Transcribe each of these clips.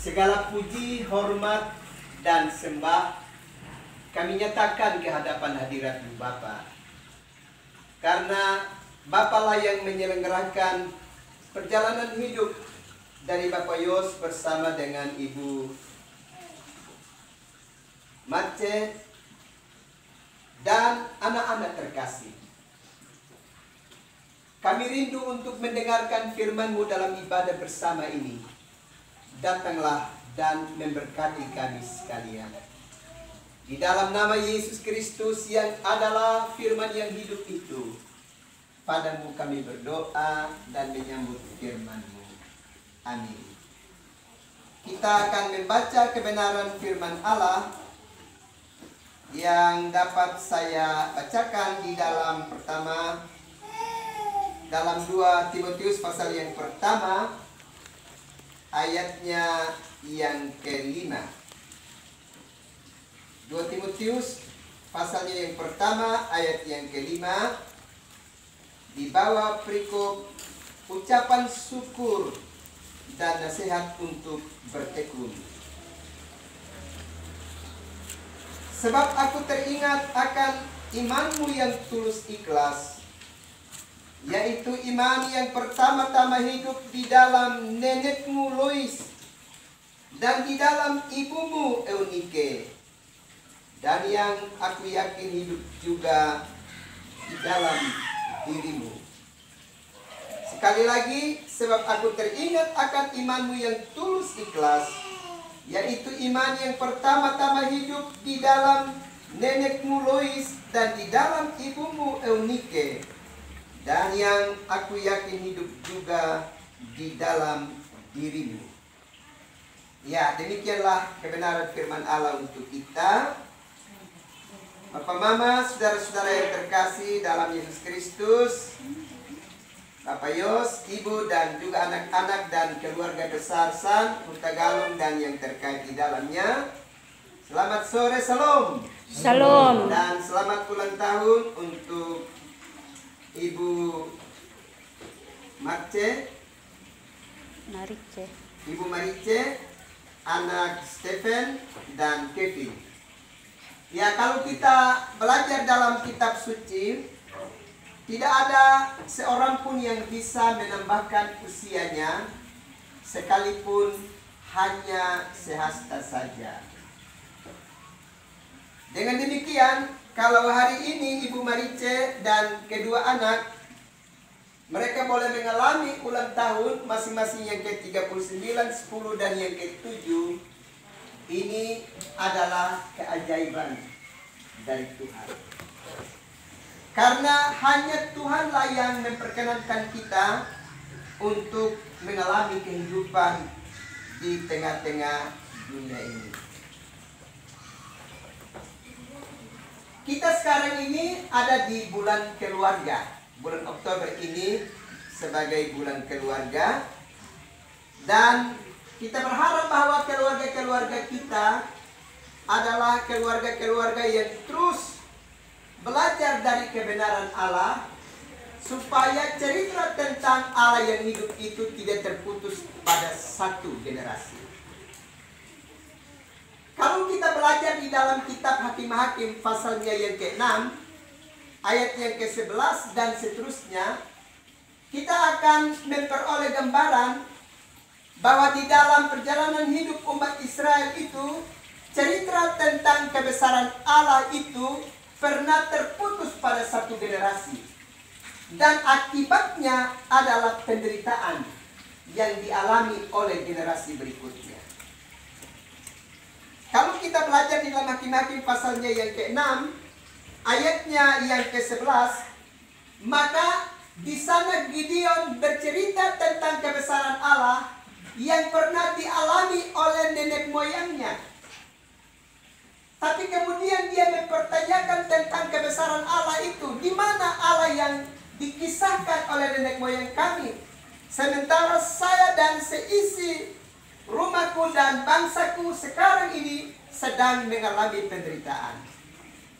Segala puji, hormat, dan sembah kami nyatakan ke hadapan hadirat-Mu Bapa. Karena Bapalah yang menyelenggarakan perjalanan hidup dari Bapak Yos bersama dengan Ibu Mace dan anak-anak terkasih. Kami rindu untuk mendengarkan firman-Mu dalam ibadah bersama ini. Datanglah dan memberkati kami sekalian. Di dalam nama Yesus Kristus yang adalah firman yang hidup itu, Padamu kami berdoa dan menyambut firman-Mu. Amin. Kita akan membaca kebenaran firman Allah yang dapat saya bacakan di dalam dalam 2 Timotius pasal yang pertama, ayatnya yang kelima. 2 Timotius pasalnya yang pertama, ayat yang kelima. Di bawah perikop ucapan syukur dan nasihat untuk bertekun. Sebab aku teringat akan imanmu yang tulus ikhlas, yaitu iman yang pertama-tama hidup di dalam nenekmu Lois dan di dalam ibumu Eunike, dan yang aku yakin hidup juga di dalam dirimu. Sekali lagi, sebab aku teringat akan imanmu yang tulus ikhlas, yaitu iman yang pertama-tama hidup di dalam nenekmu Lois dan di dalam ibumu Eunike, dan yang aku yakin hidup juga di dalam dirimu. Ya, demikianlah kebenaran firman Allah untuk kita. Bapak Mama, saudara-saudara yang terkasih dalam Yesus Kristus, Bapak Yos, Ibu, dan juga anak-anak dan keluarga besar San Hutagalung dan yang terkait di dalamnya. Selamat sore, salam. Salam. Dan selamat ulang tahun untuk Ibu Ibu Marice, anak Stephen dan Kevin. Ya, kalau kita belajar dalam kitab suci, tidak ada seorang pun yang bisa menambahkan usianya, sekalipun hanya sehasta saja. Dengan demikian, kalau hari ini Ibu Marice dan kedua anak, mereka boleh mengalami ulang tahun masing-masing yang ke-39, 10, dan yang ke-7. Ini adalah keajaiban dari Tuhan. Karena hanya Tuhanlah yang memperkenankan kita untuk mengalami kehidupan di tengah-tengah dunia ini. Kita sekarang ini ada di bulan keluarga. Bulan Oktober ini sebagai bulan keluarga. Dan kita berharap bahwa keluarga-keluarga kita adalah keluarga-keluarga yang terus belajar dari kebenaran Allah, supaya cerita tentang Allah yang hidup itu tidak terputus pada satu generasi. Kalau kita belajar di dalam kitab Hakim-Hakim pasalnya yang ke-6, ayat yang ke-11 dan seterusnya, kita akan memperoleh gambaran bahwa di dalam perjalanan hidup umat Israel itu, cerita tentang kebesaran Allah itu pernah terputus pada satu generasi. Dan akibatnya adalah penderitaan yang dialami oleh generasi berikutnya. Kalau kita belajar di dalam Hakim-Hakim pasalnya yang ke-6, ayatnya yang ke-11, maka di sana Gideon bercerita tentang kebesaran Allah yang pernah dialami oleh nenek moyangnya. Tapi kemudian dia mempertanyakan tentang kebesaran Allah itu. Di mana Allah yang dikisahkan oleh nenek moyang kami? Sementara saya dan seisi rumahku dan bangsaku sekarang ini sedang mengalami penderitaan.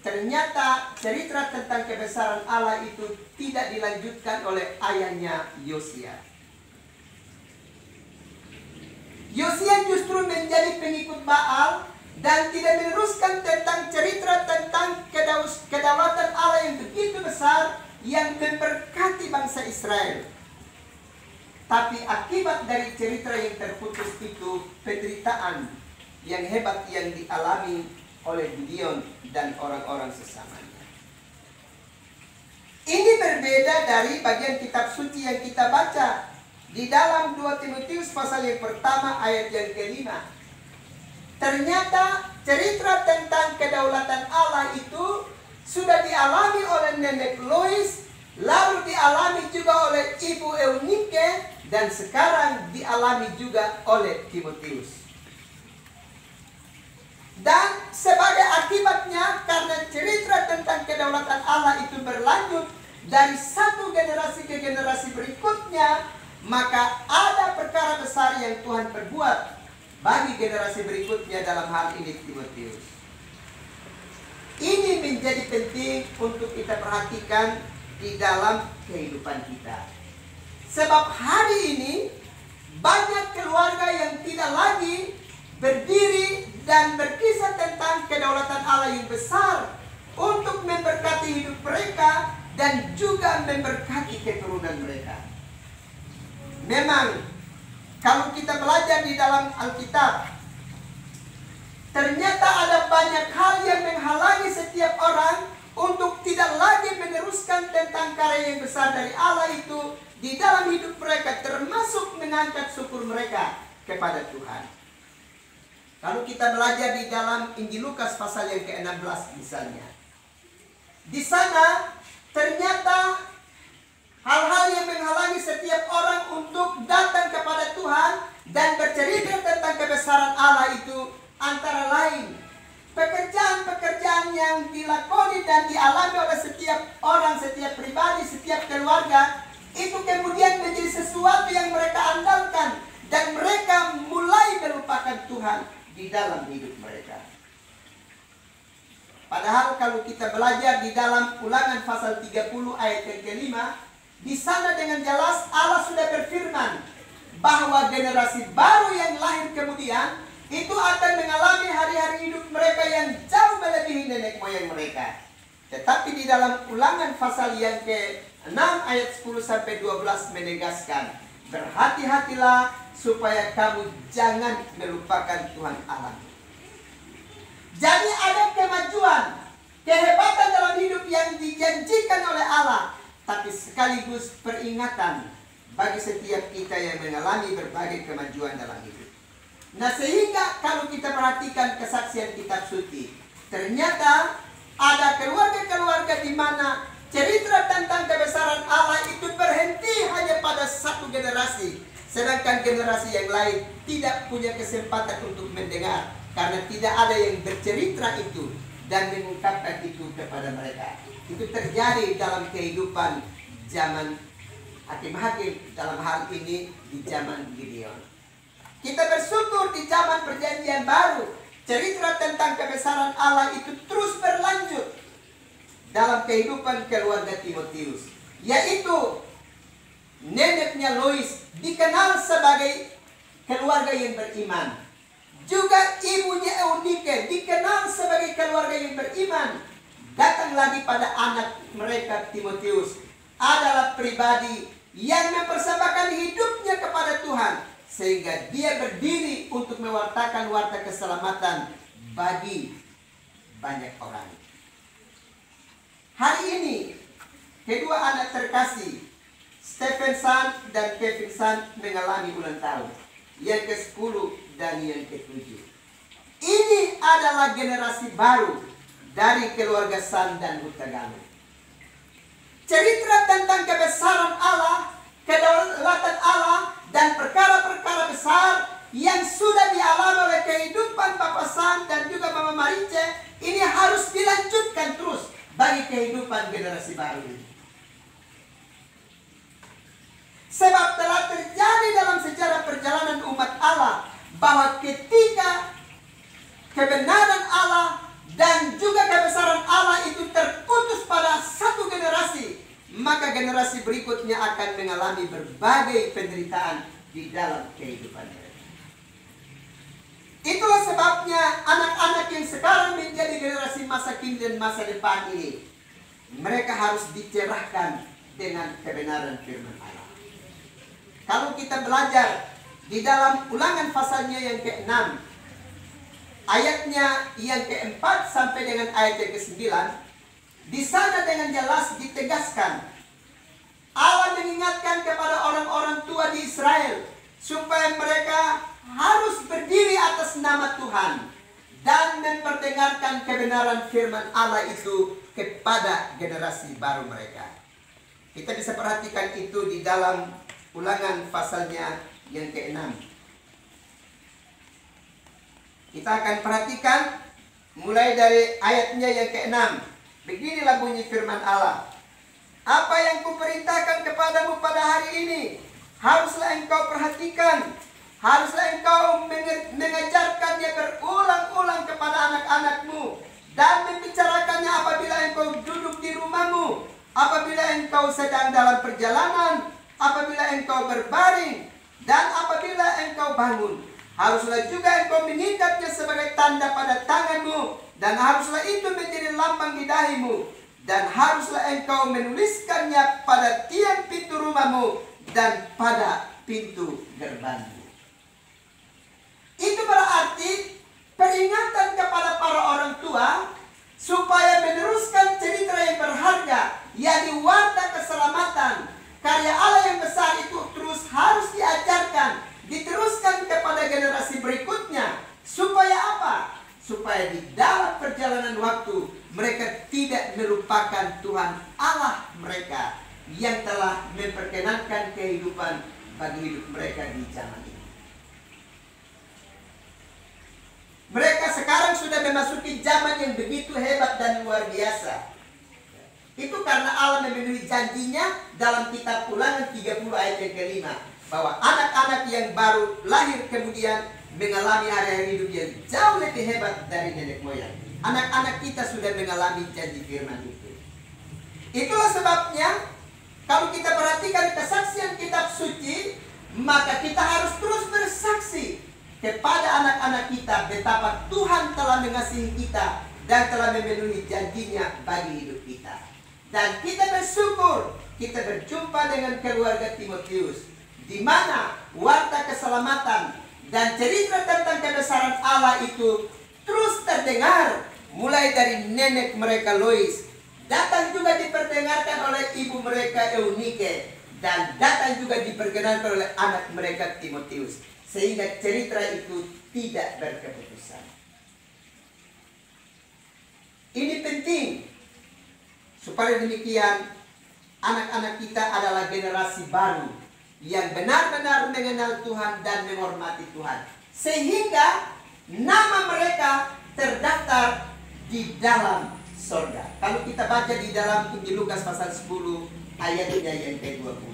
Ternyata cerita tentang kebesaran Allah itu tidak dilanjutkan oleh ayahnya Yosia. Yosia justru menjadi pengikut Baal dan tidak meneruskan tentang cerita tentang kedaulatan Allah yang begitu besar yang memberkati bangsa Israel. Tapi akibat dari cerita yang terputus itu, penderitaan yang hebat yang dialami oleh Gideon dan orang-orang sesamanya. Ini berbeda dari bagian kitab suci yang kita baca di dalam 2 Timotius pasal yang pertama ayat yang kelima. Ternyata cerita tentang kedaulatan Allah itu sudah dialami oleh nenek Lois, lalu dialami juga oleh ibu Eunike, dan sekarang dialami juga oleh Timotius. Dan sebagai akibatnya, karena cerita tentang kedaulatan Allah itu berlanjut dari satu generasi ke generasi berikutnya, maka ada perkara besar yang Tuhan perbuat bagi generasi berikutnya dalam hal ini Timotius. Ini menjadi penting untuk kita perhatikan di dalam kehidupan kita. Sebab hari ini banyak keluarga yang tidak lagi berdiri dan berkisah tentang kedaulatan Allah yang besar untuk memberkati hidup mereka dan juga memberkati keturunan mereka. Memang kalau kita belajar di dalam Alkitab, ternyata ada banyak hal yang menghalangi setiap orang untuk tidak lagi meneruskan tentang karya yang besar dari Allah itu di dalam hidup mereka, termasuk mengangkat syukur mereka kepada Tuhan. Kalau kita belajar di dalam Injil Lukas pasal yang ke-16 misalnya, di sana ternyata hal-hal yang menghalangi setiap orang untuk datang kepada Tuhan dan bercerita tentang kebesaran Allah itu antara lain pekerjaan-pekerjaan yang dilakoni dan dialami oleh setiap orang, setiap pribadi, setiap keluarga, itu kemudian menjadi sesuatu yang mereka andalkan dan mereka mulai melupakan Tuhan di dalam hidup mereka. Padahal kalau kita belajar di dalam Ulangan pasal 30 ayat yang kelima, di sana dengan jelas Allah sudah berfirman bahwa generasi baru yang lahir kemudian itu akan mengalami hari-hari hidup mereka yang jauh melebihi nenek moyang mereka. Tetapi di dalam Ulangan pasal yang ke-6 ayat 10-12 menegaskan, berhati-hatilah supaya kamu jangan melupakan Tuhan Allah. Jadi ada kemajuan, kehebatan dalam hidup yang dijanjikan oleh Allah, tapi sekaligus peringatan bagi setiap kita yang mengalami berbagai kemajuan dalam hidup. Nah, sehingga kalau kita perhatikan kesaksian kitab suci, ternyata ada keluarga-keluarga di mana cerita tentang kebesaran Allah itu berhenti hanya pada satu generasi, sedangkan generasi yang lain tidak punya kesempatan untuk mendengar karena tidak ada yang bercerita itu dan mengungkapkan itu kepada mereka. Itu terjadi dalam kehidupan zaman hakim-hakim, dalam hal ini di zaman Gideon. Kita bersyukur di zaman perjanjian baru, cerita tentang kebesaran Allah itu terus berlanjut dalam kehidupan keluarga Timotius, yaitu neneknya Lois dikenal sebagai keluarga yang beriman. Juga ibunya Eunike dikenal sebagai keluarga yang beriman. Datang lagi pada anak mereka Timotius adalah pribadi yang mempersembahkan hidupnya kepada Tuhan, sehingga dia berdiri untuk mewartakan warta keselamatan bagi banyak orang. Hari ini kedua anak terkasih Stephen San dan Kevin San mengalami ulang tahun, yang ke-10 dan yang ke-7. Ini adalah generasi baru dari keluarga San dan Hutagame. Cerita tentang kebesaran Allah, kedaulatan Allah, dan perkara-perkara besar yang sudah dialami oleh kehidupan Bapak San dan juga Mama Marice, ini harus dilanjutkan terus bagi kehidupan generasi baru ini. Sebab telah terjadi dalam sejarah perjalanan umat Allah bahwa ketika kebenaran Allah dan juga kebesaran Allah itu terputus pada satu generasi, maka generasi berikutnya akan mengalami berbagai penderitaan di dalam kehidupan mereka. Itulah sebabnya anak-anak yang sekarang menjadi generasi masa kini dan masa depan ini, mereka harus dicerahkan dengan kebenaran firman Allah. Kalau kita belajar di dalam Ulangan pasalnya yang ke-6, ayatnya yang ke-4 sampai dengan ayat yang ke-9, di sana dengan jelas ditegaskan Allah mengingatkan kepada orang-orang tua di Israel supaya mereka harus berdiri atas nama Tuhan dan memperdengarkan kebenaran firman Allah itu kepada generasi baru mereka. Kita bisa perhatikan itu di dalam Ulangan pasalnya yang ke-6. Kita akan perhatikan mulai dari ayatnya yang ke-6. Beginilah bunyi firman Allah. Apa yang kuperintahkan kepadamu pada hari ini, haruslah engkau perhatikan. Haruslah engkau mengajarkannya berulang-ulang kepada anak-anakmu dan membicarakannya apabila engkau duduk di rumahmu, apabila engkau sedang dalam perjalanan, apabila engkau berbaring, dan apabila engkau bangun. Haruslah juga engkau mengikatnya sebagai tanda pada tanganmu, dan haruslah itu menjadi lambang di dahimu, dan haruslah engkau menuliskannya pada tiang pintu rumahmu dan pada pintu gerbangmu. Itu berarti peringatan kepada para orang tua supaya meneruskan cerita yang berharga, yakni warta keselamatan, karya Allah yang besar itu terus harus diajarkan, diteruskan kepada generasi berikutnya. Supaya apa? Supaya di dalam perjalanan waktu mereka tidak melupakan Tuhan Allah mereka yang telah memperkenankan kehidupan bagi hidup mereka di zaman ini. Mereka sekarang sudah memasuki zaman yang begitu hebat dan luar biasa. Itu karena Allah memenuhi janjinya dalam kitab Ulangan 30 ayat yang ke-5. Bahwa anak-anak yang baru lahir kemudian mengalami hari-hari hidup yang jauh lebih hebat dari nenek moyang. Anak-anak kita sudah mengalami janji firman itu. Itulah sebabnya kalau kita perhatikan kesaksian kitab suci, maka kita harus terus bersaksi kepada anak-anak kita betapa Tuhan telah mengasihi kita dan telah memenuhi janjinya bagi hidup kita. Dan kita bersyukur kita berjumpa dengan keluarga Timotius, di mana warta keselamatan dan cerita tentang kebesaran Allah itu terus terdengar mulai dari nenek mereka Lois, datang juga diperdengarkan oleh ibu mereka Eunike, dan datang juga diperkenalkan oleh anak mereka Timotius, sehingga cerita itu tidak berkeputusan. Ini penting supaya demikian anak-anak kita adalah generasi baru yang benar-benar mengenal Tuhan dan menghormati Tuhan, sehingga nama mereka terdaftar di dalam sorga. Kalau kita baca di dalam Injil Lukas pasal 10 ayatnya yang ke-20.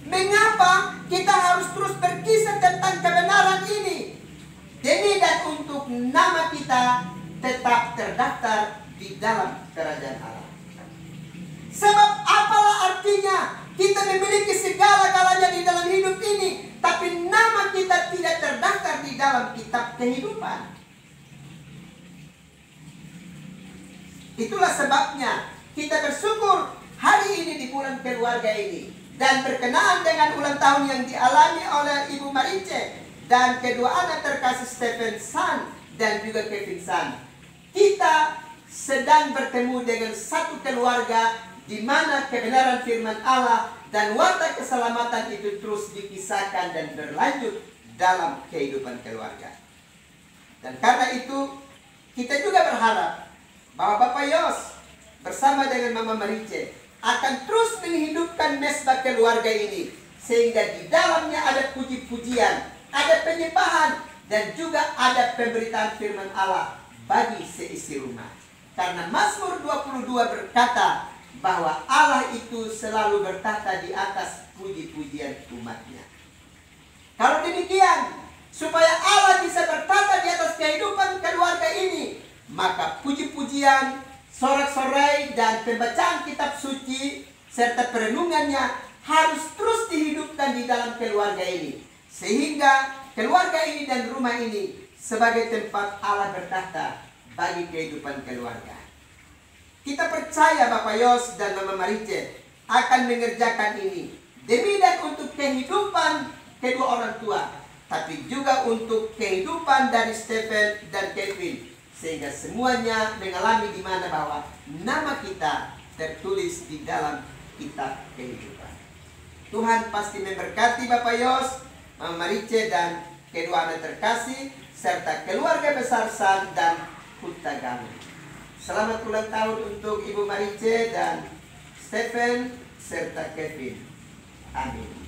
Mengapa kita harus terus berkisah tentang kebenaran ini? Demi dan untuk nama kita tetap terdaftar di dalam kerajaan Allah. Sebab apalah artinya kita memiliki segala-galanya di dalam hidup ini, tapi nama kita tidak terdaftar di dalam kitab kehidupan. Itulah sebabnya kita bersyukur hari ini di bulan keluarga ini, dan berkenaan dengan ulang tahun yang dialami oleh Ibu Marice dan kedua anak terkasih Stephen San dan juga Kevin San. Kita sedang bertemu dengan satu keluarga di mana kebenaran firman Allah dan warta keselamatan itu terus dikisahkan dan berlanjut dalam kehidupan keluarga. Dan karena itu kita juga berharap bahwa Bapak Yos bersama dengan Mama Marice akan terus menghidupkan mesbah keluarga ini, sehingga di dalamnya ada puji-pujian, ada penyembahan, dan juga ada pemberitaan firman Allah bagi seisi rumah. Karena Mazmur 22 berkata bahwa Allah itu selalu bertata di atas puji-pujian umatnya. Kalau demikian, supaya Allah bisa bertata di atas kehidupan keluarga ini, maka puji-pujian, sorak-sorai, dan pembacaan kitab suci serta perenungannya harus terus dihidupkan di dalam keluarga ini, sehingga keluarga ini dan rumah ini sebagai tempat Allah bertahta bagi kehidupan keluarga. Kita percaya Bapak Yos dan Mama Marice akan mengerjakan ini demi dan untuk kehidupan kedua orang tua, tapi juga untuk kehidupan dari Stephen dan Kevin, sehingga semuanya mengalami di mana bahwa nama kita tertulis di dalam kitab kehidupan. Tuhan pasti memberkati Bapak Yos, Mama Marice dan kedua anak terkasih serta keluarga besar San dan Hutagamu. Selamat ulang tahun untuk Ibu Marice dan Stephen serta Kevin. Amin.